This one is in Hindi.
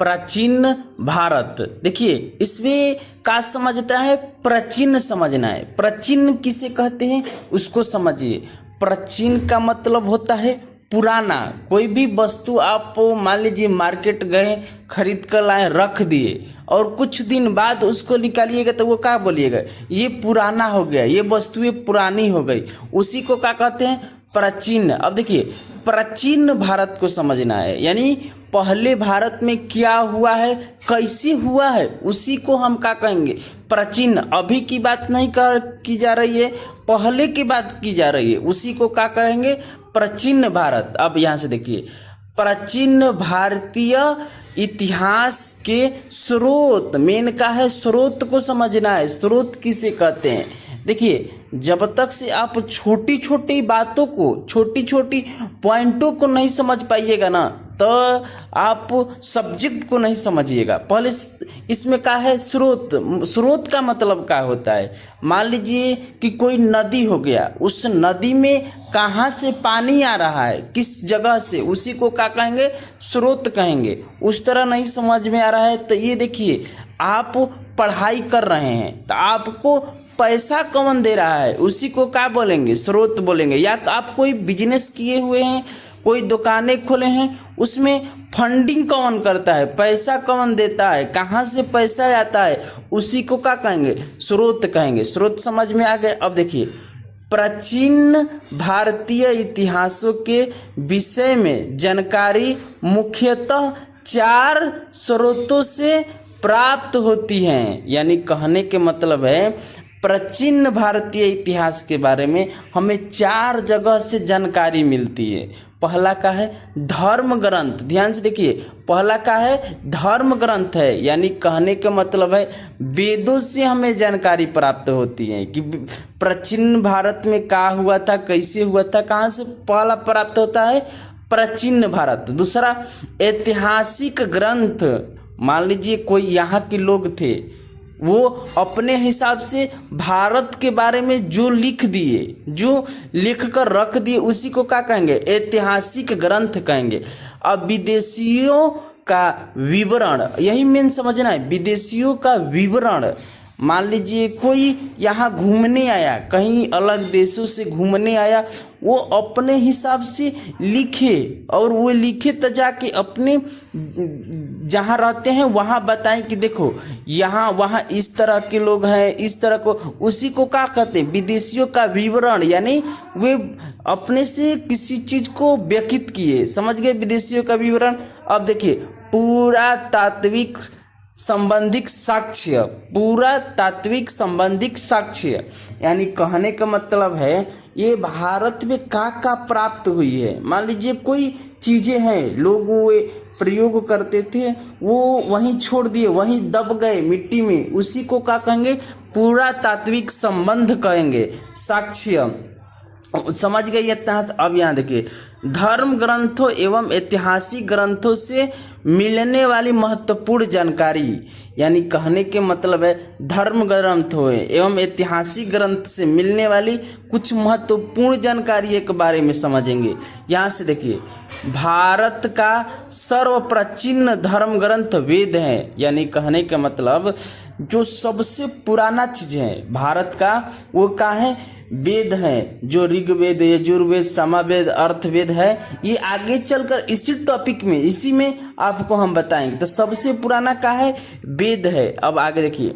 प्राचीन भारत। देखिए इसमें का समझता है, प्राचीन समझना है। प्राचीन किसे कहते हैं उसको समझिए। प्राचीन का मतलब होता है पुराना। कोई भी वस्तु आप मान लीजिए मार्केट गए, खरीद कर लाए, रख दिए और कुछ दिन बाद उसको निकालिएगा तो वो क्या बोलिएगा, ये पुराना हो गया, ये वस्तुएं पुरानी हो गई, उसी को क्या कहते हैं, प्राचीन। अब देखिए प्राचीन भारत को समझना है, यानी पहले भारत में क्या हुआ है, कैसे हुआ है, उसी को हम क्या कहेंगे, प्राचीन। अभी की बात नहीं की जा रही है, पहले की बात की जा रही है, उसी को क्या कहेंगे, प्राचीन भारत। अब यहाँ से देखिए प्राचीन भारतीय इतिहास के स्रोत, मेन का है स्रोत को समझना है। स्रोत किसे कहते हैं, देखिए जब तक से आप छोटी छोटी बातों को, छोटी छोटी पॉइंटों को नहीं समझ पाइएगा ना, तो आप सब्जेक्ट को नहीं समझिएगा। पहले इसमें क्या है, स्रोत। स्रोत का मतलब क्या होता है, मान लीजिए कि कोई नदी हो गया, उस नदी में कहाँ से पानी आ रहा है, किस जगह से, उसी को क्या कहेंगे, स्रोत कहेंगे। उस तरह नहीं समझ में आ रहा है तो ये देखिए, आप पढ़ाई कर रहे हैं तो आपको पैसा कौन दे रहा है, उसी को क्या बोलेंगे, स्रोत बोलेंगे। या आप कोई बिजनेस किए हुए हैं, कोई दुकानें खोले हैं, उसमें फंडिंग कौन करता है, पैसा कौन देता है, कहाँ से पैसा आता है, उसी को क्या कहेंगे, स्रोत कहेंगे। स्रोत समझ में आ गए। अब देखिए प्राचीन भारतीय इतिहासों के विषय में जानकारी मुख्यतः 4 स्रोतों से प्राप्त होती हैं। यानी कहने के मतलब है प्राचीन भारतीय इतिहास के बारे में हमें 4 जगह से जानकारी मिलती है। पहला का है धर्म ग्रंथ, ध्यान से देखिए, पहला का है धर्म ग्रंथ है, यानी कहने का मतलब है वेदों से हमें जानकारी प्राप्त होती है कि प्राचीन भारत में क्या हुआ था, कैसे हुआ था, कहाँ से पहला प्राप्त होता है, प्राचीन भारत। दूसरा ऐतिहासिक ग्रंथ, मान लीजिए कोई यहाँ के लोग थे, वो अपने हिसाब से भारत के बारे में जो लिख दिए, जो लिख कर रख दिए, उसी को क्या कहेंगे, ऐतिहासिक ग्रंथ कहेंगे। अब विदेशियों का विवरण, यही मेन समझना है, विदेशियों का विवरण। मान लीजिए कोई यहाँ घूमने आया, कहीं अलग देशों से घूमने आया, वो अपने हिसाब से लिखे, और वो लिखे तो जाके अपने जहाँ रहते हैं वहाँ बताएं कि देखो यहाँ वहाँ इस तरह के लोग हैं, इस तरह को, उसी को क्या कहते हैं, विदेशियों का विवरण। यानी वे अपने से किसी चीज़ को व्यक्त किए, समझ गए, विदेशियों का विवरण। अब देखिए पूरा तात्विक संबंधित साक्ष्य, पूरा तात्विक संबंधित साक्ष्य, यानी कहने का मतलब है ये भारत में क्या प्राप्त हुई है। मान लीजिए कोई चीज़ें हैं, लोग वो प्रयोग करते थे, वो वहीं छोड़ दिए, वहीं दब गए मिट्टी में, उसी को क्या कहेंगे, पूरा तात्विक संबंध कहेंगे, साक्ष्य। समझ गए इतना। अब यहाँ देखिए धर्म ग्रंथों एवं ऐतिहासिक ग्रंथों से मिलने वाली महत्वपूर्ण जानकारी, यानी कहने के मतलब है धर्म ग्रंथों एवं ऐतिहासिक ग्रंथ से मिलने वाली कुछ महत्वपूर्ण जानकारी के बारे में समझेंगे। यहाँ से देखिए भारत का सर्वप्राचीन धर्म ग्रंथ वेद है, यानी कहने का मतलब जो सबसे पुराना चीज़ है भारत का, वो क्या है, वेद हैं। जो ऋग्वेद, यजुर्वेद, सामवेद, अर्थवेद है, ये आगे चलकर इसी टॉपिक में, इसी में आपको हम बताएंगे। तो सबसे पुराना क्या है, वेद है। अब आगे देखिए